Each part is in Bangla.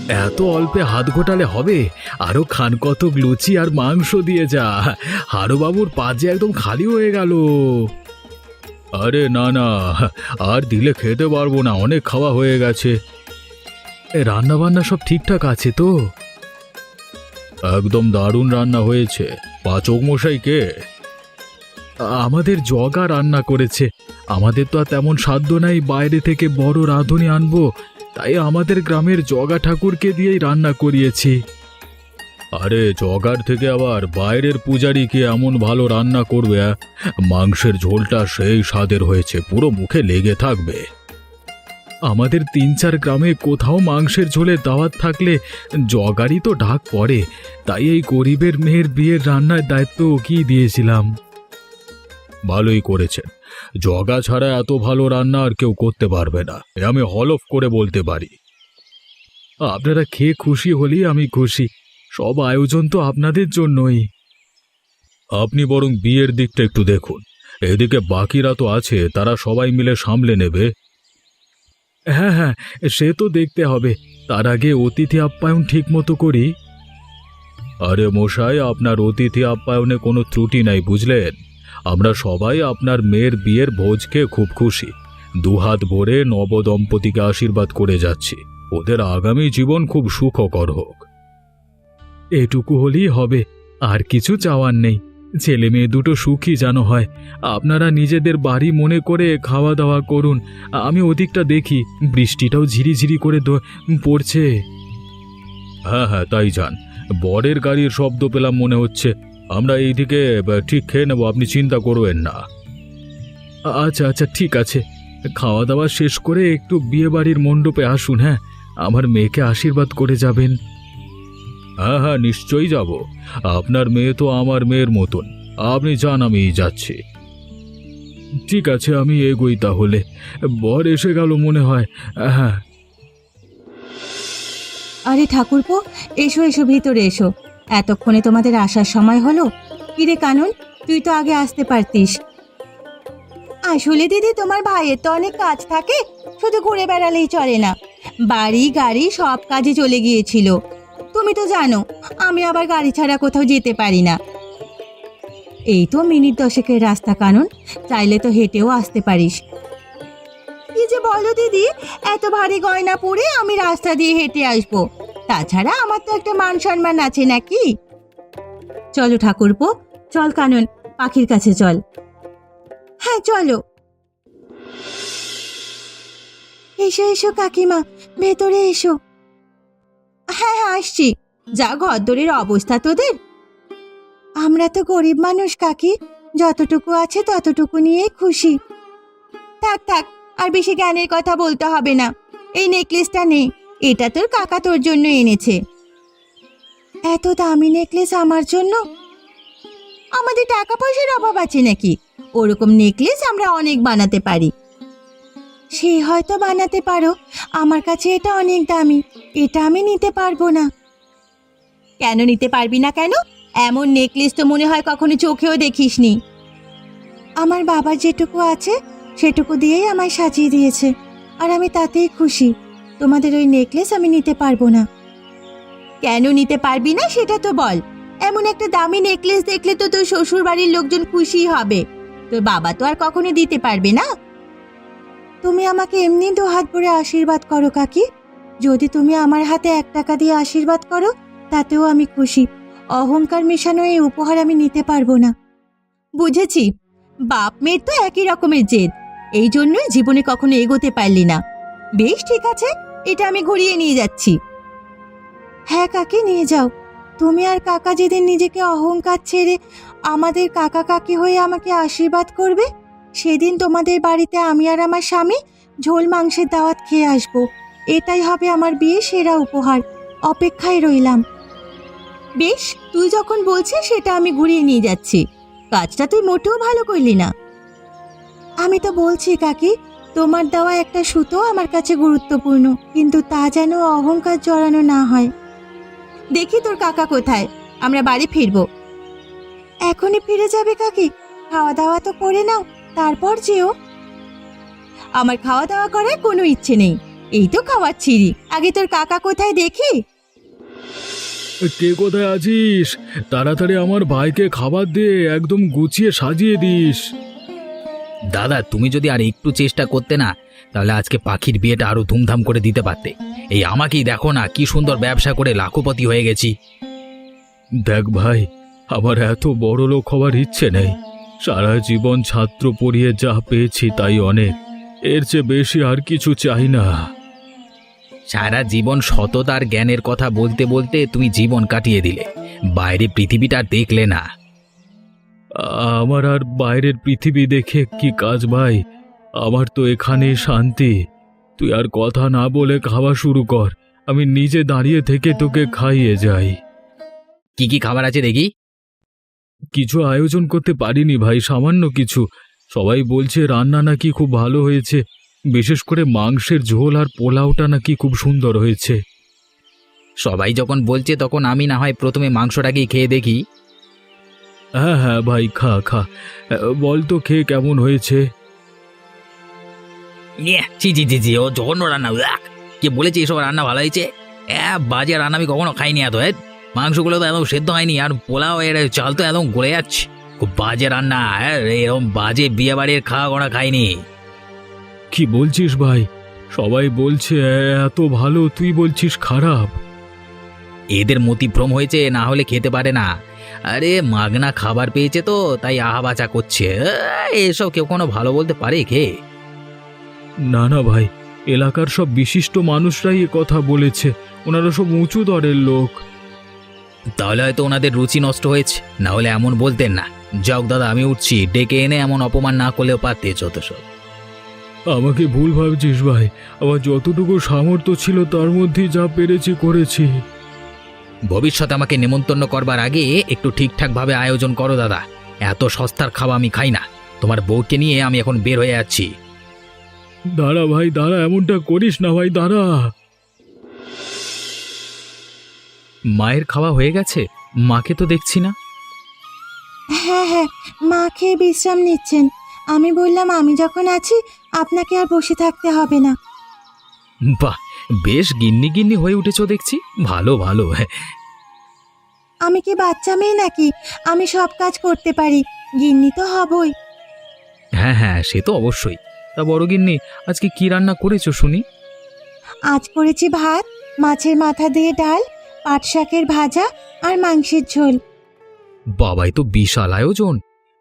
এত অল্পে হাত ঘোটালে হবে? আরো খান কতক লুচি আর মাংস দিয়ে যা। হারুবাবুর পা যে একদম খালি হয়ে গেল। আরে না না, আর দিলে খেতে পারবো না, অনেক খাওয়া হয়ে গেছে। রান্না বান্না সব ঠিকঠাক আছে তো? একদম দারুণ রান্না হয়েছে। পাচক মশাই কে? আমাদের জগা রান্না করেছে। আমাদের তো আর তেমন সাধ্য নাই বাইরে থেকে বড় রাঁধুনি আনবো, তাই আমাদের গ্রামের জগা ঠাকুরকে দিয়েই রান্না করিয়েছি। আরে জগার থেকে আবার বাইরের পূজারি কি এমন ভালো রান্না করবে? মাংসের ঝোলটা সেই স্বাদের হয়েছে, পুরো মুখে লেগে থাকবে। আমাদের ৩-৪ গ্রামে কোথাও মাংসের ঝোলের দাওয়াত থাকলে জগারই তো ঢাক পড়ে, তাই এই গরিবের মেয়ের বিয়ের রান্নার দায়িত্ব ওকেই দিয়েছিলাম। ভালোই করেছেন। জগা ছাড়া এত ভালো রান্না আর কেউ করতে পারবে না, এ আমি হলফ করে বলতে পারি। আপনারা খেয়ে খুশি হলেই আমি খুশি। সব আয়োজন তো আপনাদের জন্যই। আপনি বরং বিয়ের দিকটা একটু দেখুন, এদিকে বাকিরা তো আছে, তারা সবাই মিলে সামলে নেবে। হ্যাঁ হ্যাঁ, সে তো দেখতে হবে। তার আগে অতিথি আপ্যায়ন ঠিক মতো করি। আরে মশাই, আপনার অতিথি আপ্যায়নে কোনো ত্রুটি নাই, বুঝলেন? আমরা সবাই আপনার মেয়ের বিয়ের ভোজ খেয়ে খুব খুশি। দুহাত ভরে নবদম্পতিকে আশীর্বাদ করে যাচ্ছি, ওদের আগামী জীবন খুব সুখকর হোক। এটুকু হলেই হবে, আর কিছু চাওয়ার নেই। ছেলে মেয়ে দুটো সুখী যেন হয়। আপনারা নিজেদের বাড়ি মনে করে খাওয়া দাওয়া করুন। আমি ওদিকটা দেখি, বৃষ্টিটাও ঝিরিঝিরি করে পড়ছে। হ্যাঁ হ্যাঁ, তাই যান। বরের গাড়ির শব্দ পেলাম মনে হচ্ছে। আমরা এইদিকে ঠিক খেয়ে নেব, আপনি চিন্তা করবেন না। আচ্ছা আচ্ছা, ঠিক আছে। খাওয়া দাওয়া শেষ করে একটু বিয়ে বাড়ির মণ্ডপে আসুন। হ্যাঁ, আমার মেয়েকে আশীর্বাদ করে যাবেন। হ্যাঁ হ্যাঁ, নিশ্চয়ই যাব। আপনার মেয়ে তো আমার মেয়ের মতন। আপনি যান, আমি যাচ্ছি। ঠিক আছে, আমি এগোই তাহলে। বর এসে গেল মনে হয়। হ্যাঁ। আরে ঠাকুরপো, এসো এসো, ভিতরে এসো। এতক্ষণে তোমাদের আসার সময় হলো? কিরে কানন, তুই তো আগে আসতে পারতিস। আসলে দিদি, তোমার ভাইয়ের তো অনেক কাজ থাকে, শুধু ঘুরে বেড়ালেই চলে না। বাড়ি গাড়ি সব কাজে চলে গিয়েছিল। তুমি তো জানো আমি আবার গাড়ি ছাড়া কোথাও যেতে পারি না। এই তো মিনিট 10-এর রাস্তা কানন, চাইলে তো হেঁটেও আসতে পারিস। কি যে বলো দিদি, এত ভারী গয়না পরে আমি রাস্তা দিয়ে হেঁটে আসবো? তাছাড়া আমার তো একটা মান সম্মান আছে নাকি? চলো ঠাকুরপো, চল কানন, পাখির কাছে চল। হ্যাঁ চলো। এসো এসো কাকিমা, ভেতরে এসো। হ্যাঁ হ্যাঁ, আসছি। যা ঘরদোরের অবস্থা তোদের! আমরা তো গরিব মানুষ কাকি, যতটুকু আছে ততটুকু নিয়েই খুশি। থাক থাক, আর বেশি জ্ঞানের কথা বলতে হবে না। এই নেকলেসটা নে, এটা তোর কাকা তোর জন্য এনেছে। এত দামি নেকলেস আমার জন্য? আমাদের টাকা পয়সার অভাব আছে নাকি? ওরকম নেকলেস আমরা অনেক বানাতে পারি। সে হয়তো বানাতে পারো, আমার কাছে এটা অনেক দামি, এটা আমি নিতে পারবো না। কেন নিতে পারবি না কেন? এমন নেকলেস তো মনে হয় কখনো চোখেও দেখিসনি। আমার বাবার যেটুকু আছে সেটুকু দিয়েই আমায় সাজিয়ে দিয়েছে, আর আমি তাতেই খুশি। তোমাদের ওই নেকলেস আমি নিতে পারবো না। কেন নিতে পারবি না সেটা তো বল। এমন একটা দামি নেকলেস দেখলে তো তোর শ্বশুর বাড়ির লোকজন খুশি হবে, তোর বাবা তো আর কখনো দিতে পারবে না। তুমি আমাকে এমনি দুহাত ভরে আশীর্বাদ করো কাকি। যদি তুমি আমার হাতে 1 টাকা দিয়ে আশীর্বাদ করো, তাতেও আমি খুশি। অহংকার মেশানো এই উপহার আমি নিতে পারবো না। বুঝেছি, বাপ মেয়ের তো একই রকমের জেদ, এই জন্যই জীবনে কখনো এগোতে পারলি না। বেশ ঠিক আছে, এটা আমি ঘুরিয়ে নিয়ে যাচ্ছি। হ্যাঁ কাকি, নিয়ে যাও। তুমি আর কাকা যেদিন নিজেকে অহংকার ছেড়ে আমাদের কাকা কাকি হয়ে আমাকে আশীর্বাদ করবে, সেদিন তোমাদের বাড়িতে আমি আর আমার স্বামী ঝোল মাংসের দাওয়াত খেয়ে আসবো। এটাই হবে আমার বিয়ে সেরা উপহার। অপেক্ষায় রইলাম। বেশ, তুই যখন বলছিস সেটা আমি ঘুরিয়ে নিয়ে যাচ্ছি। কাজটা তুই মোটেও ভালো করলি না। আমি তো বলছি কাকি, তোমার দেওয়া একটা সুতো আমার কাছে গুরুত্বপূর্ণ, কিন্তু তা যেন অহংকার জড়ানো না হয়। দেখি তোর কাকা কোথায়, আমরা বাড়ি ফিরবো। এখনই ফিরে যাবে কাকি? খাওয়া দাওয়া তো করে নাও, তারপর যেও। আমার খাওয়া দাওয়া করার কোনো ইচ্ছে নেই। এই তো খাওয়াচ্ছিরি, আগে তোর কাকা কোথায় দেখি। কে কোথায় আছিস? তাড়াতাড়ি আমার ভাইকে খাবার দে, একদম গুছিয়ে সাজিয়ে দিস। দাদা, তুমি যদি আর একটু চেষ্টা করতে না, তাহলে আজকে পাখির বিয়েটা আরো ধুমধাম করে দিতে পারতে। এই আমাকেই দেখো না, কি সুন্দর ব্যবসা করে লাখপতি হয়ে গেছি। দেখ ভাই, আমার এত বড় লোক হওয়ার ইচ্ছে নেই। সারা জীবন ছাত্র পড়িয়ে যা পেয়েছি তাই অনেক, এর চেয়ে বেশি আর কিছু চাই না। সারা জীবন সততার জ্ঞানের কথা বলতে বলতে তুমি জীবন কাটিয়ে দিলে, বাইরে পৃথিবীটা আর দেখলে না। আমার আর বাইরের পৃথিবী দেখে কি কাজ ভাই? আমার তো এখানে শান্তি। তুই আর কথা না বলে খাওয়া শুরু কর, আমি নিজে দাঁড়িয়ে থেকে তোকে খাইয়ে যাই। কি কি খাবার আছে দেখি? কিছু আয়োজন করতে পারিনি ভাই, সামান্য কিছু। সবাই বলছে রান্না নাকি খুব ভালো হয়েছে, বিশেষ করে মাংসের ঝোল আর পোলাওটা নাকি খুব সুন্দর হয়েছে। সবাই যখন বলছে তখন আমি না হয় প্রথমে মাংসটাকেই খেয়ে দেখি। হ্যাঁ হ্যাঁ ভাই, খা খা, বল তো খেয়ে কেমন হয়েছে। জি জি জি জি, ও জঘন্য রান্না। কে বলেছে এসব রান্না ভালো হয়েছে? বাজে রান্না আমি কখনো খাইনি। এত মাংসগুলো তো একদম সেদ্ধ হয়নি, আর পোলাও এর চাল তো একদম গলে যাচ্ছে। খুব বাজে রান্না। এরকম বাজে বিয়ে বাড়ির খাওয়া গোনা খাইনি। কি বলছিস ভাই? সবাই বলছে এত ভালো, তুই বলছিস খারাপ? এদের মতিভ্রম হয়েছে, না হলে খেতে পারে না। আরে মাগনা খাবার পেয়েছে তো তাই আহাবাচা করছে। এসব কেউ কোনো ভালো বলতে পারে কে? না না ভাই, এলাকার সব বিশিষ্ট মানুষরাই এ কথা বলেছে, ওনারা সব উঁচু দরের লোক। তাহলে হয়তো ওনাদের রুচি নষ্ট হয়েছে, না হলে এমন বলতেন না। যাক দাদা, আমি উঠছি, ডেকে এনে এমন অপমান না করলেও পারতে। যত সব আমাকে ভুল ভাবছিস ভাই, আমার যতটুকু সামর্থ্য ছিল তার মধ্যে যা পেরেছি করেছি। ভবিষ্যতে আমাকে নেমন্তন্ন করবার আগে একটু ঠিকঠাক ভাবে আয়োজন করো দাদা। এত সস্তার খাওয়া আমি খাই না। তোমার বউকে নিয়ে আমি এখন বের হয়ে যাচ্ছি। দাঁড়া ভাই দাঁড়া, এমনটা করিস না ভাই, দাঁড়া। মায়ের খাওয়া হয়ে গেছে? মাকে তো দেখছি না। হ্যাঁ হ্যাঁ, মা খেয়ে বিশ্রাম নিচ্ছেন। আমি বললাম আমি যখন আছি আপনাকে আর বসে থাকতে হবে না। বাহ, বেশ গিন্নি গিন্নি হয়ে উঠেছ দেখছি। ভালো ভালো। আমি কি বাচ্চা মেয়ে নাকি? আমি সব কাজ করতে পারি, গিন্নি তো হবই। হ্যাঁ হ্যাঁ, সে তো অবশ্যই। তা বড় গিন্নি, আজকে কি রান্না করেছো শুনি? আজ করেছি ভাত, মাছের মাথা দিয়ে ডাল, পাট শাকের ভাজা আর মাংসের ঝোল। বাবাই তো বিশাল আয়োজন।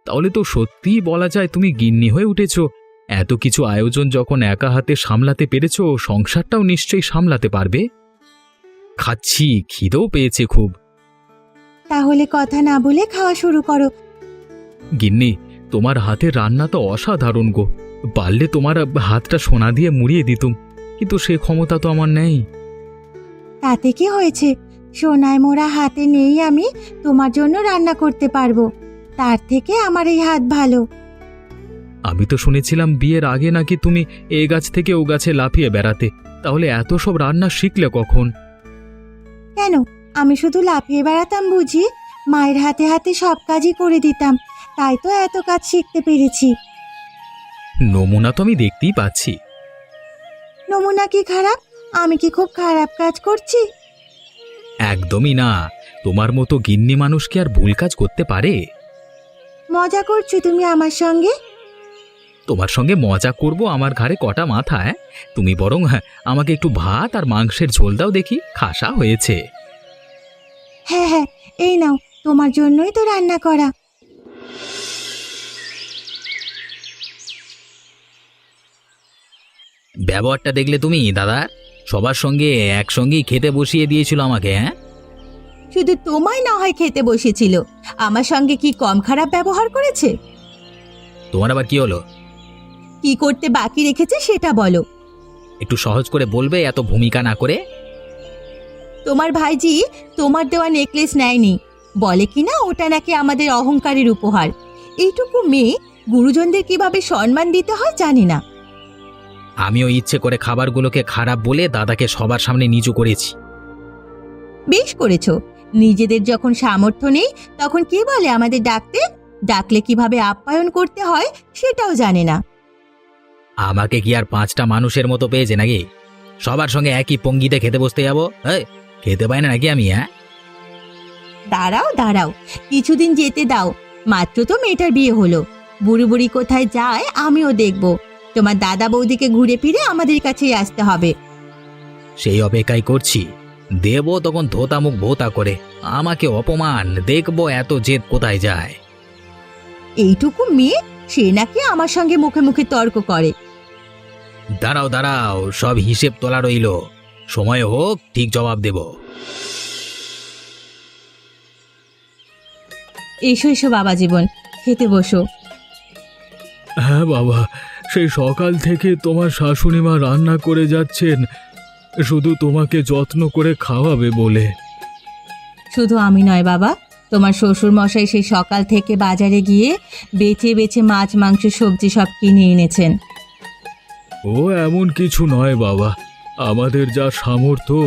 তাহলে তো সত্যিই বলা যায় তুমি গিন্নি হয়ে উঠেছো। এত কিছু আয়োজন যখন একা হাতে সামলাতে পেরেছো, সংসারটাও নিশ্চয়ই সামলাতে পারবে। খাচ্ছি, খিদেও পেয়েছে খুব। তাহলে কথা না বলে খাওয়া শুরু করো। গিন্নি, তোমার হাতের রান্না তো অসাধারণ গো। পারলে তোমার হাতটা সোনা দিয়ে মুড়িয়ে দিতুম, কিন্তু সে ক্ষমতা তো আমার নেই। তাতে কি হয়েছে? সোনায় মোড়া হাতে নেই আমি তোমার জন্য রান্না করতে পারবো, তার থেকে আমার এই হাত ভালো। আমি তো শুনেছিলাম বিয়ের আগে নাকি তুমি এ গাছ থেকে ও গাছে লাফিয়ে বেড়াতে, তাহলে এত সব রান্না শিখলে কখন? কেন, আমি শুধু লাফিয়ে বেড়াতাম বুঝি? মায়ের হাতে হাতে সব কাজই করে দিতাম, তাই তো এত কাজ শিখতে পেরেছি। নমুনা তো আমি দেখতেই পাচ্ছি। নমুনা কি খারাপ? আমি কি খুব খারাপ কাজ করছি? একদমই না, তোমার মতো গিন্নি মানুষ কি আর ভুল কাজ করতে পারে? মজা করছো তুমি আমার সঙ্গে? তোমার সঙ্গে মজা করব আমার ঘাড়ে কটা মাথা? তুমি বরং আমাকে একটু ভাত আর মাংসের ঝোল দাও দেখি, খাসা হয়েছে। হ্যাঁ হ্যাঁ, এই নাও, তোমার জন্যই তো রান্না করা। ব্যবহারটা দেখলে তুমি দাদা? সবার সঙ্গে একসঙ্গেই খেতে বসিয়ে দিয়েছিল আমাকে। হ্যাঁ, শুধু তোমায় না হয় খেতে বসেছিল, আমার সঙ্গে কি কম খারাপ ব্যবহার করেছে? তোমার আবার কি হলো? কি করতে বাকি রেখেছে সেটা বলো। একটু সহজ করে বলবে, এত ভূমিকা না করে। তোমার ভাইজি তোমার দেওয়া নেকলেস নেয়নি, বলে কিনা ওটা নাকি আমাদের অহংকারের উপহার। এইটুকু মেয়ে গুরুজনদের কিভাবে সম্মান দিতে হয় জানি না। আমিও ইচ্ছে করে খাবারগুলোকে খারাপ বলে দাদাকে সবার সামনে নিচু করেছি। বেশ করেছো, নিজেদের যখন সামর্থ্য নেই তখন কে বলে আমাদের ডাকতে? ডাকলে কিভাবে আপ্যায়ন করতে হয় সেটাও জানে না। আমাকে কি আর 5টা মানুষের মতো পেয়েছে নাকি? সবার সঙ্গে একই পঙ্গিতে খেতে বসতে যাবো? এই, খেতে পাই না নাকি আমি? হ্যাঁ, দাঁড়াও দাঁড়াও, কিছুদিন যেতে দাও। মাত্র তো মেয়েটার বিয়ে হলো। বুড়ি বুড়ি কোথায় যায় আমিও দেখব। তোমার দাদা বৌদিকে ঘুরে ফিরে আমাদের কাছেই আসতে হবে। সেই অপেক্ষাই করছি। দেব তখন ধোতা মুখ ভোতা করে আমাকে অপমান, দেখবো এত জেদ কোথায় যায়। এইটুকু মেয়ে, সে নাকি আমার সঙ্গে মুখে মুখে তর্ক করে। দাঁড়াও দাঁড়াও, সব হিসেব তোলা রইল, সময় হোক ঠিক জবাব দেব। এসো এসো বাবা জীবন, খেতে বসো। হ্যাঁ বাবা, সেই সকাল থেকে তোমার শাশুড়ি মা রান্না করে যাচ্ছেন শুধু তোমাকে যত্ন করে খাওয়াবে বলে। শুধু আমি নয় বাবা, তোমার শ্বশুর মশাই সেই সকাল থেকে বাজারে গিয়ে বেছে বেছে মাছ মাংস সবজি সব কিনে এনেছেন। ও এমন কিছু নয় বাবা, আমাদের যা সামর্থ্য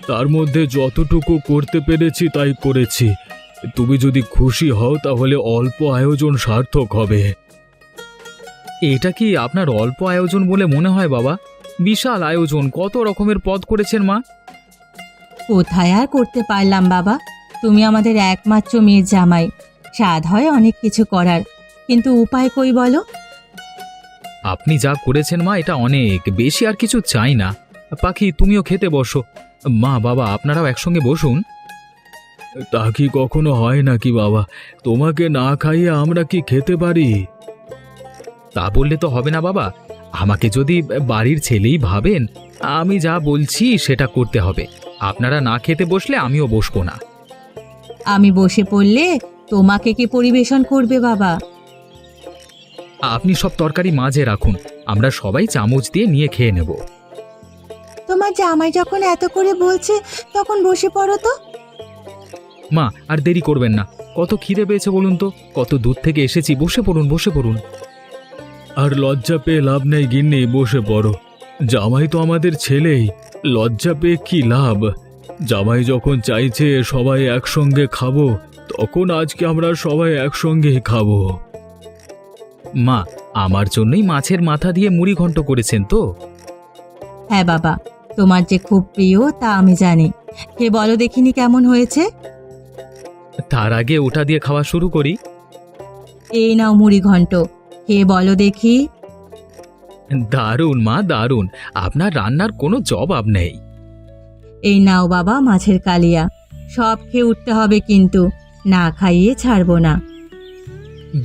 তার মধ্যে যতটুকু করতে পেরেছি তাই করেছি। তুমি যদি খুশি হও তাহলে অল্প আয়োজন সার্থক হবে। এটা কি আপনার অল্প আয়োজন বলে মনে হয় বাবা? বিশাল আয়োজন, কত রকমের পদ করেছেন মা। কোথায় আর করতে পারলাম বাবা, তুমি আমাদের একমাত্র মেয়ের জামাই। স্বাদ হয় অনেক কিছু করার, কিন্তু উপায় কই বলো? আপনি যা করেছেন মা, এটা অনেক বেশি, আর কিছু চাই না। পাখি, তুমিও খেতে বসো। মা বাবা আপনারাও একসঙ্গে বসুন। তা কি কখনো হয় নাকি বাবা? তোমাকে না খাইয়ে আমরা কি খেতে পারি? তা বললে তো হবে না বাবা, আমাকে যদি বাড়ির ছেলেই ভাবেন, আমি যা বলছি সেটা করতে হবে। আপনারা না খেতে বসলে আমিও বসবো না। আমি বসে পড়লে তোমাকে কি পরিবেশন করবে বাবা? আপনি সব তরকারি মাঝে রাখুন, আমরা সবাই চামচ দিয়ে নিয়ে খেয়ে নেব। তোমার জামাই যখন এত করে বলছে তখন বসে পড়ো তো। মা, আর দেরি করবেন না, কত খিদে পেয়েছে বলুন তো, কত দূর থেকে এসেছি। বসে পড়ুন, বসে পড়ুন। আর লজ্জা পেয়ে লাভ নেই গিন্নি, বসে পড়ো। জামাই তো আমাদের ছেলেই, লজ্জা পেয়ে কি লাভ? জামাই যখন চাইছে সবাই একসঙ্গে খাবো, তখন আজকে আমরা সবাই একসঙ্গে খাবো। মা, আমার জন্যই মাছের মাথা দিয়ে মুড়ি ঘন্ট করেছেন তো? হ্যাঁ বাবা, তোমার যে খুব প্রিয় তা আমি জানি। কে বলো দেখিনি কেমন হয়েছে? তার আগে ওটা দিয়ে খাওয়া শুরু করি। এই নাও মুড়ি ঘন্ট, কে বলো দেখি। দারুণ মা, দারুণ, আপনার রান্নার কোনো জবাব নেই। এই নাও বাবা মাছের কালিয়া, সব খেয়ে উঠতে হবে কিন্তু, না খাইয়ে ছাড়বো না।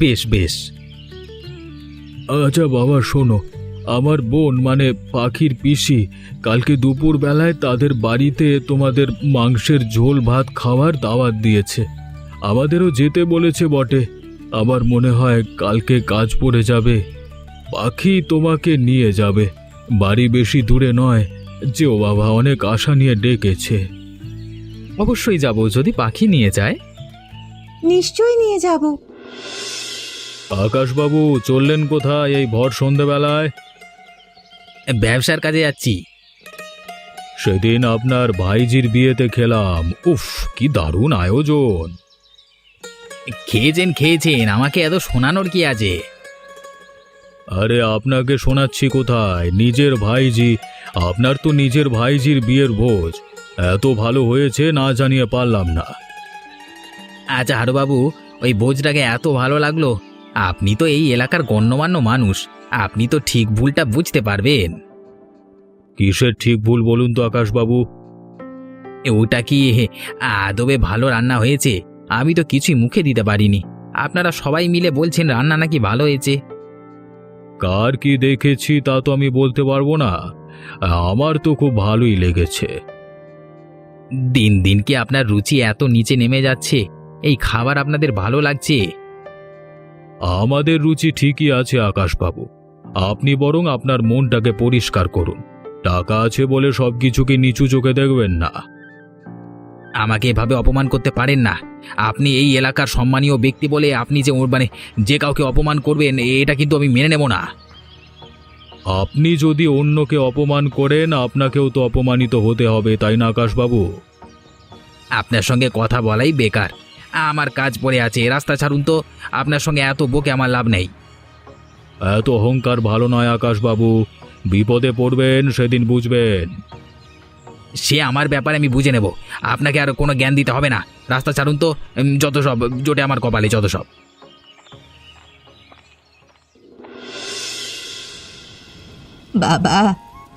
বেশ বেশ। আচ্ছা বাবা শোনো, আমার বোন মানে পাখির পিসি কালকে দুপুর বেলায় তাদের বাড়িতে তোমাদের মাংসের ঝোল ভাত খাওয়ার দাওয়াত দিয়েছে। আমাদেরও যেতে বলেছে বটে, আমার মনে হয় কালকে কাজ পড়ে যাবে। পাখি তোমাকে নিয়ে যাবে, বাড়ি বেশি দূরে নয়। যেও বাবা, অনেক আশা নিয়ে ডেকেছে। অবশ্যই যাব, যদি পাখি নিয়ে যায়। নিশ্চয়ই নিয়ে যাব। আকাশবাবু চললেন কোথায় এই ভর সন্ধেবেলায়? ব্যবসার কাজে যাচ্ছি। সেদিন আপনার ভাইজির বিয়েতে খেলাম, উফ কি দারুণ আয়োজন। খেয়েছেন খেয়েছেন, আমাকে এত শোনানোর কি আছে? আরে আপনাকে শোনাচ্ছি কোথায়, নিজের ভাইজি, আপনার তো নিজের ভাইজির বিয়ের ভোজ, এত ভালো হয়েছে না জানিয়ে পারলাম না। আচ্ছা হারুবাবু, ওই ভোজটাকে এত ভালো লাগলো। আপনি তো এই এলাকার গণ্যমান্য মানুষ, আপনি তো ঠিক ভুলটা বুঝতে পারবেন। কিসের ঠিক ভুল বলুন তো আকাশবাবু? ওটা কি আদবে ভালো রান্না হয়েছে? আমি তো কিছুই মুখে দিতে পারিনি। আপনারা সবাই মিলে বলছেন রান্না নাকি ভালো হয়েছে। কার কি দেখেছি তা তো আমি বলতে পারবো না, আমার তো খুব ভালোই লেগেছে। দিন দিন কি আপনার রুচি এত নিচে নেমে যাচ্ছে? এই খাবার আপনাদের ভালো লাগছে? আমাদের রুচি ঠিকই আছে আকাশবাবু, আপনি বরং আপনার মনটাকে পরিষ্কার করুন। টাকা আছে বলে সবকিছুকে নিচু চোখে দেখবেন না। আমাকে এভাবে অপমান করতে পারেন না। আপনি এই এলাকার সম্মানীয় ব্যক্তি বলে আপনি যে যে কাউকে অপমান করবেন, এটা কিন্তু আমি মেনে নেব না। আপনি যদি অন্যকে অপমান করেন আপনাকেও তো অপমানিত হতে হবে, তাই না আকাশবাবু? আপনার সঙ্গে কথা বলাই বেকার, আমার কাজ পড়ে আছে, রাস্তা ছাড়ুন তো। আপনার সঙ্গে এত বকে আমার লাভ নেই। এত অহংকার ভালো নয় আকাশবাবু, বিপদে পড়বেন সেদিন বুঝবেন। সে আমার ব্যাপারে আমি বুঝে নেব, আপনাকে আর কোনো জ্ঞান দিতে হবে না। রাস্তা ছাড়ুন তো, যত সব জোটে আমার কপালে, যত সব। বাবা,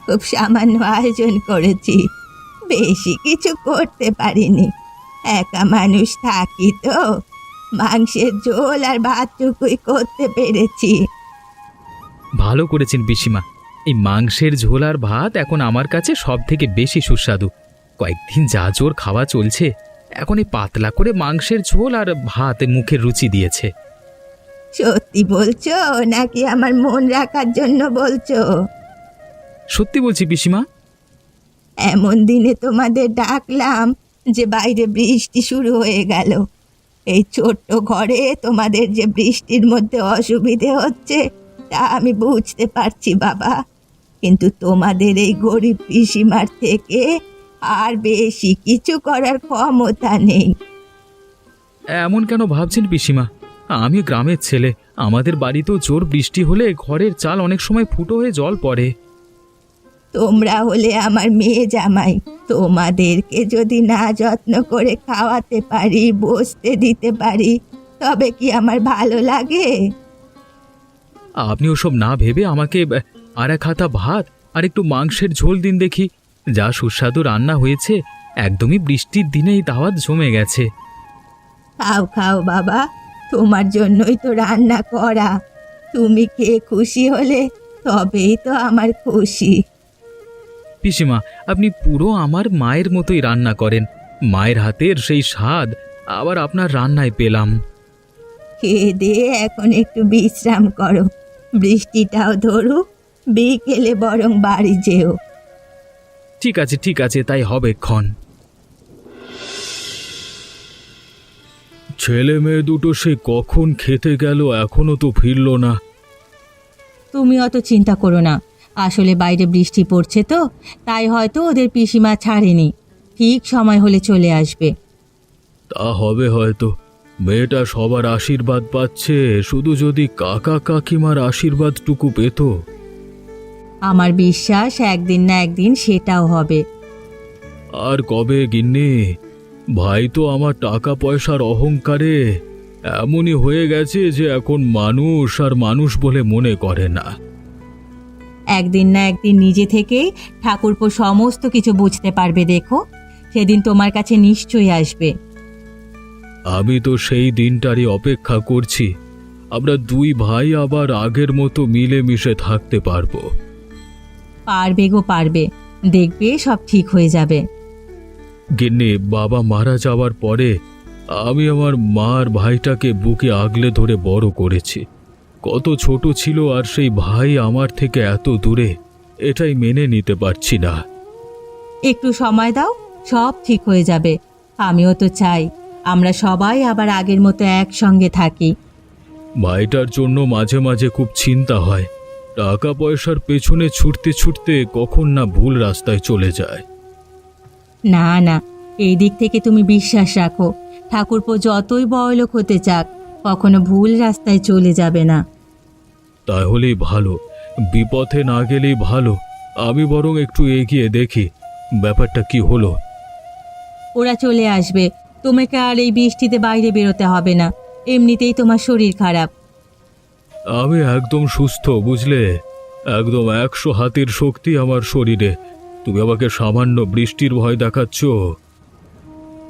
খুব সামান্য আয়োজন করেছি, বেশি কিছু করতে পারিনি। একা মানুষ থাকি তো, মাংসের ঝোল আর ভাতটুকুই করতে পেরেছি। ভালো করেছেন পিসিমা, এই মাংসের ঝোল আর ভাত এখন আমার কাছে সব থেকে বেশি সুস্বাদু। কয়েকদিন যা জোর খাওয়া চলছে, এখন এই পাতলা করে মাংসের ঝোল আর ভাত মুখের রুচি দিয়েছে। সত্যি বলছো নাকি আমার মন রাখার জন্য বলছো? সত্যি বলছি পিসিমা। এমন দিনে তোমাদের ডাকলাম যে বাইরে বৃষ্টি শুরু হয়ে গেল। এই ছোট্ট ঘরে তোমাদের যে বৃষ্টির মধ্যে অসুবিধে হচ্ছে তা আমি বুঝতে পারছি বাবা, কিন্তু তোমাদের এই গরিব পিসিমার থেকে আর বেশি কিছু করার ক্ষমতা নেই। এমন কেন ভাবছেন পিসিমা? আমি গ্রামের ছেলে, আমাদের বাড়িতেও জোর বৃষ্টি হলে ঘরের চাল অনেক সময় ফুটো হয়ে জল পড়ে। তোমরা হলে আমার মেয়ে জামাই, তোমাদেরকে যদি না যত্ন করে খাওয়াতে পারি, বসতে দিতে পারি, তবে কি আমার ভালো লাগে? আপনি ওসব না ভেবে আমাকে আর এক হাতা ভাত আর একটু মাংসের ঝোল দিন দেখি। যা সুস্বাদু রান্না হয়েছে, একদমই বৃষ্টির দিনেই দাওয়াত জমে গেছে। খাও খাও বাবা, তোমার জন্যই তো রান্না করা। তুমি খেয়ে খুশি হলে তবেই তো আমার খুশি। পিসিমা, আপনি পুরো আমার মায়ের মতোই রান্না করেন। মায়ের হাতের সেই স্বাদ আবার আপনার রান্নায় পেলাম। খেয়ে দিয়ে এখন একটু বিশ্রাম করো, বৃষ্টিটাও ধরুক, বিকেলে বরং বাড়ি যেও। ঠিক আছে ঠিক আছে, তাই হবে ক্ষণ। ছেলে মেয়ে দুটো সে কখন খেতে গেল, এখনো তো ফিরল না। তুমি অত চিন্তা করো না, আসলে বাইরে বৃষ্টি পড়ছে তো, তাই হয়তো ওদের পিসিমা ছাড়েনি। ঠিক সময় হলে চলে আসবে। তা হবে হয়তো। মেয়েটা সবার আশীর্বাদ পাচ্ছে, শুধু যদি কাকা কাকিমার আশীর্বাদটুকু পেত। আমার বিশ্বাস একদিন না একদিন সেটাও হবে। আর কবে গিন্নি? ভাই তো আমার টাকা পয়সার অহংকারে এমনই হয়ে গেছে যে এখন মানুষ আর মানুষ বলে মনে করে না। একদিন না একদিন নিজে থেকেই ঠাকুরপো সমস্ত কিছু বুঝতে পারবে, দেখো সেদিন তোমার কাছে নিশ্চয়ই আসবে। আমি তো সেই দিনটারই অপেক্ষা করছি। আমরা দুই ভাই আবার আগের মতো মিলেমিশে থাকতে পারবো। পারবে গো পারবে, দেখবে সব ঠিক হয়ে যাবে। গিন্নি, বাবা মারা যাওয়ার পরে আমি আমার মার ভাইটাকে বুকে আগলে ধরে বড় করেছি। কত ছোট ছিল আর সেই ভাই আমার থেকে এত দূরে, এটাই মেনে নিতে পারছি না। একটু সময় দাও, সব ঠিক হয়ে যাবে। আমিও তো চাই আমরা সবাই আবার আগের মতো একসঙ্গে থাকি। ভাইটার জন্য মাঝে মাঝে খুব চিন্তা হয়। টাকা পয়সার পেছনে ছুটতে ছুটতে কখন না ভুল রাস্তায় চলে যায়। না না, এই দিক থেকে তুমি বিশ্বাস রাখো, ঠাকুরপো যতই বড়লোক হতে চাক কখনো ভুল রাস্তায় চলে যাবে না। তাহলেই ভালো, বিপথে না গেলেই ভালো। আমি বরং একটু এগিয়ে দেখি ব্যাপারটা কি হলো। ওরা চলে আসবে, তোমাকে আর এই বৃষ্টিতে বাইরে বেরোতে হবে না। এমনিতেই তোমার শরীর খারাপ। আমি একদম সুস্থ, বুঝলে? একদম 100 হাতের শক্তি আমার শরীরে। তুমি আমাকে সামান্য বৃষ্টির ভয় দেখাচ্ছ?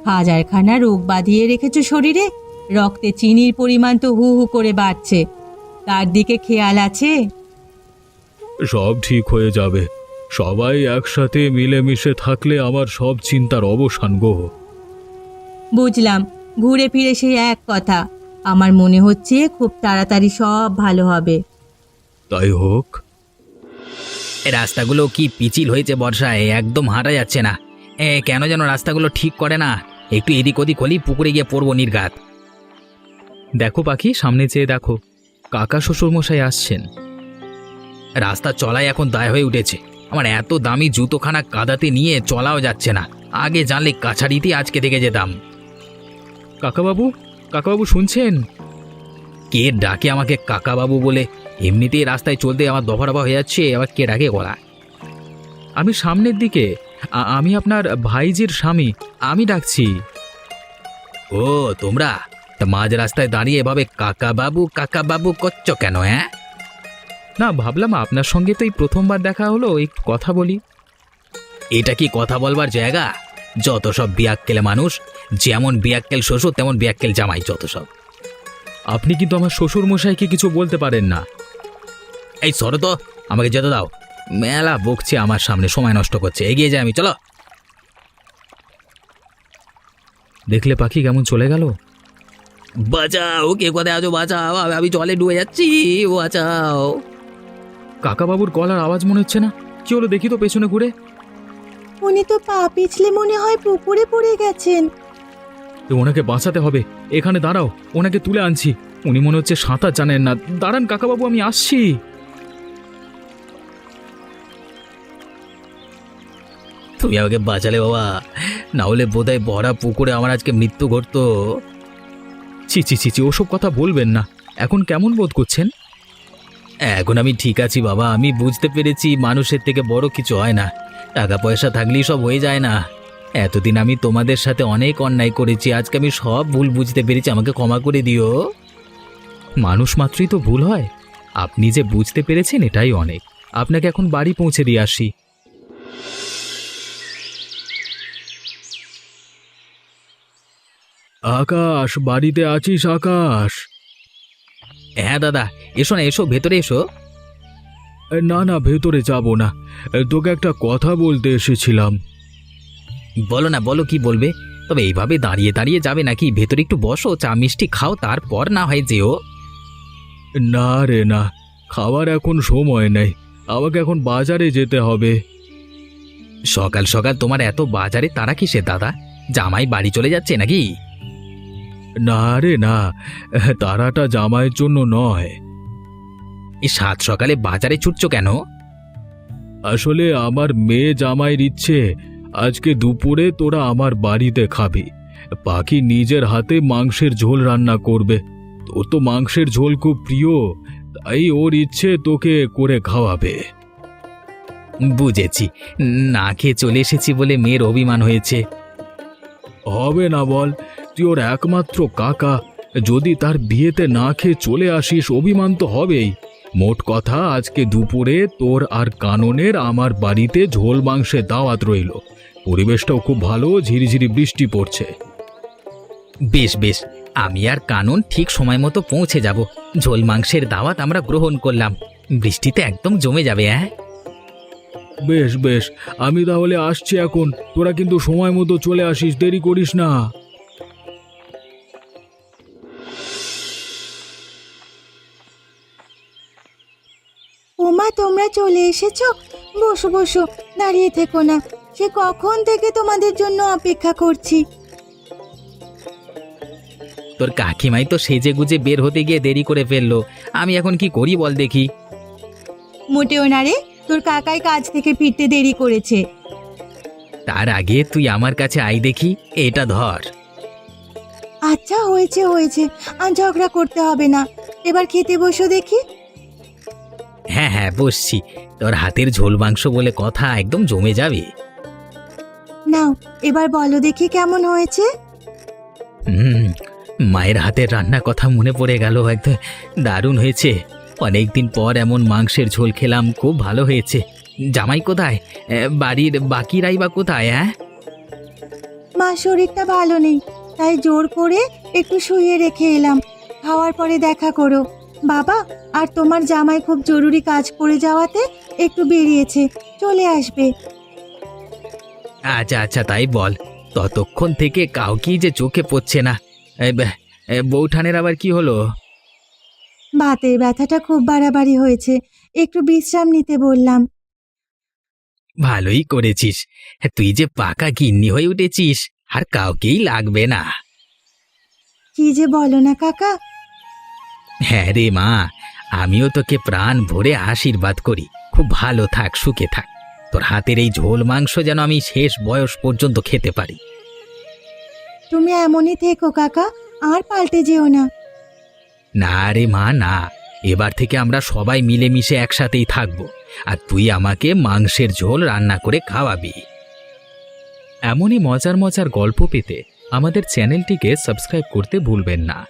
হাজারখানা রোগ বাঁধিয়ে রেখেছো শরীরে, রক্তে চিনির পরিমাণ তো হু হু করে বাড়ছে, তার দিকে খেয়াল আছে? সব ঠিক হয়ে যাবে। সবাই একসাথে মিলেমিশে থাকলে আমার সব চিন্তার অবসান গো। বুঝলাম, ঘুরে ফিরে সেই এক কথা। আমার মনে হচ্ছে খুব তাড়াতাড়ি সব ভালো হবে। তাই হোক। রাস্তাগুলো কি পিচিল হয়েছে বর্ষায়, একদম হাঁটা যাচ্ছে না। কেন যেন রাস্তাগুলো ঠিক করে না। একটু এদিক ওদিক হলেই পুকুরে গিয়ে পড়বো নির্ঘাত। দেখো পাখি, সামনে চেয়ে দেখো, কাকা শ্বশুরমশাই আসছেন। রাস্তা চলাই এখন দায় হয়ে উঠেছে। আমার এত দামি জুতোখানা কাদাতে নিয়ে চলাও যাচ্ছে না। আগে জানলে কাছারিতে আজকে থেকে যেতাম। কাকাবাবু, কাকাবাবু শুনছেন? কে ডাকে আমাকে কাকাবাবু বলে? এমনিতেই রাস্তায় চলতে আমার দফারফা হয়ে যাচ্ছে, আবার কে ডাকে গলা? আমি সামনের দিকে আমি আপনার ভাইজির স্বামী, আমি ডাকছি। ও তোমরা, তা মাঝ রাস্তায় দাঁড়িয়ে এভাবে কাকা বাবু করছো কেন? হ্যাঁ, না ভাবলাম আপনার সঙ্গে তো এই প্রথমবার দেখা হলো, একটু কথা বলি। এটা কি কথা বলবার জায়গা? যত সব বিয়াক্কেলে মানুষ, যেমন বিয়াক্কেল শ্বশুর তেমন বিয়াক্কেল জামাই, যত সব। আপনি কিন্তু আমার শ্বশুর মশাইকে কিছু বলতে পারেন না। এই সরো তো, আমাকে যেতে দাও। মেলা বকছে আমার সামনে, সময় নষ্ট করছে, এগিয়ে যাই আমি, চলো। দেখলে পাখি কেমন চলে গেল। বাঁচাও, কে কোথায় আছো? বাঁচাও, আমি জলে ডুবে যাচ্ছি, বাঁচাও। কাকাবাবুর গলার আওয়াজ মনে হচ্ছে না, কি হলো দেখি তো পেছনে ঘুরে। উনি তো পা পিছলে মনে হয় পুকুরে পড়ে গেছেন। ওনাকে বাঁচাতে হবে, এখানে দাঁড়াও, ওনাকে তুলে আনছি। উনি মনে হচ্ছে সাঁতার জানেন না। দাঁড়ান কাকাবাবু, আমি আসছি। তুমি আমাকে বাঁচালে বাবা, না হলে বোধহয় ভরা পুকুরে আমার আজকে মৃত্যু ঘটতো। ছি ছি ছি ছি, ওসব কথা বলবেন না। এখন কেমন বোধ করছেন? এখন আমি ঠিক আছি বাবা, আমি বুঝতে পেরেছি মানুষের থেকে বড় কিছু হয় না, টাকা পয়সা থাকলেই সব হয়ে যায় না। এতদিন আমি তোমাদের সাথে অনেক অন্যায় করেছি, আজকে আমি সব ভুল বুঝতে পেরেছি, আমাকে ক্ষমা করে দিও। মানুষ মাত্রই তো ভুল হয়, আপনি যে বুঝতে পেরেছেন এটাই অনেক। আপনাকে এখন বাড়ি পৌঁছে দিয়ে আসি। আকাশ, বাড়িতে আছিস আকাশ? হ্যাঁ দাদা, এসো না, এসো ভেতরে এসো। না না, ভেতরে যাব না, তোকে একটা কথা বলতে এসেছিলাম। বলো না, বলো কি বলবে। তবে এইভাবে দাঁড়িয়ে দাঁড়িয়ে যাবে নাকি? ভেতরে একটু বসো, চা মিষ্টি খাও, তারপর না হয় যেও। না রে না, খাওয়ার এখন সময় নেই, আমাকে এখন বাজারে যেতে হবে। সকাল সকাল তোমার এত বাজারে তারা কিসে দাদা? জামাই বাড়ি চলে যাচ্ছে নাকি? না রে না, তারাটা জামাইয়ের জন্য নয়। এই সাত সকালে বাজারে ছুটছো কেন? আসলে আমার মেয়ে জামাইয়ের ইচ্ছে আজকে দুপুরে তোরা আমার বাড়িতে খাবি। পাখি নিজের হাতে মাংসের ঝোল রান্না করবে। তোর তো মাংসের ঝোল খুব প্রিয়, তাই ওর ইচ্ছে তোকে করে খাওয়াবে। বুঝেছি, না খেয়ে চলে এসেছি বলে মেয়ের অভিমান হয়েছে। হবে না বল, তুই ওর একমাত্র কাকা, যদি তার বিয়েতে না খেয়ে চলে আসিস অভিমান তো হবেই। মোট কথা, আজকে দুপুরে তোর আর কাননের আমার বাড়িতে ঝোল মাংসের দাওয়াত রইল। পরিবেশটাও খুব ভালো, ঝিরিঝিরি বৃষ্টি পড়ছে। বেশ বেশ, আমি আর কানন ঠিক সময় মতো পৌঁছে যাব। ঝোল মাংসের দাওয়াত আমরা গ্রহণ করলাম, বৃষ্টিতে একদম জমে যাবে। হ্যাঁ বেশ বেশ, আমি তাহলে আসছি এখন। তোরা কিন্তু সময় মতো চলে আসিস, দেরি করিস না। ওমা, তোমরা চলে এসেছো? বসো বসো, দাঁড়িয়ে থেকো না, সে কখন থেকে তোমাদের জন্য অপেক্ষা করছি। তোর কাকিমাই তো সেজে গুজে বের হতে গিয়ে দেরি করে ফেললো, আমি এখন কি করি বল দেখি। মোটেও না রে, তোর কাকাই কাজ থেকে ফিরতে দেরি করেছে। তার আগে তুই আমার কাছে আই দেখি, এটা ধর। আচ্ছা, হয়েছে হয়েছে, আর ঝগড়া করতে হবে না, এবার খেতে বসো দেখি। হ্যাঁ হ্যাঁ বসছি, তোর হাতের ঝোল মাংস বলে কথা, একদম জমে যাবে। নাও, এবার বলো দেখি কেমন হয়েছে। হুম, মায়ের হাতের রান্নার কথা মনে পড়ে গেল, একদম দারুণ হয়েছে। অনেকদিন পর এমন মাংসের ঝোল খেলাম, খুব ভালো হয়েছে। জামাই কোথায়? বাড়ির বাকিরাই বা কোথায়? হ্যাঁ, মা শরীরটা ভালো নেই, তাই জোর করে একটু শুইয়ে রেখে এলাম। খাওয়ার পরে দেখা করো। বাবা আর তোমার জামাই খুব জরুরি কাজ পড়ে যাওয়াতে একটু বেরিয়েছে, চলে আসবে। আচ্ছা আচ্ছা তাই বল। ততক্ষণ থেকে কাউকেই যে চোখে পড়ছে না। বৌঠানের আবার কি হলো? বাতের ব্যথাটা খুব বাড়াবাড়ি হয়েছে, একটু বিশ্রাম নিতে বললাম। ভালোই করেছিস, তুই যে পাকা গিন্নি হয়ে উঠেছিস, আর কাউকেই লাগবে না। কি যে বলো না কাকা। হ্যাঁ রে মা, আমিও তোকে প্রাণ ভরে আশীর্বাদ করি, খুব ভালো থাক, সুখে থাক। তোর হাতের এই ঝোল মাংস যেন আমি শেষ বয়স পর্যন্ত খেতে পারি। তুমি এমনই থেকো কাকা, আর পাল্টে যেও না। না রে মা না, এবার থেকে আমরা সবাই মিলেমিশে একসাথেই থাকবো, আর তুই আমাকে মাংসের ঝোল রান্না করে খাওয়াবি। এমনই মজার মজার গল্প পেতে আমাদের চ্যানেলটিকে সাবস্ক্রাইব করতে ভুলবেন না।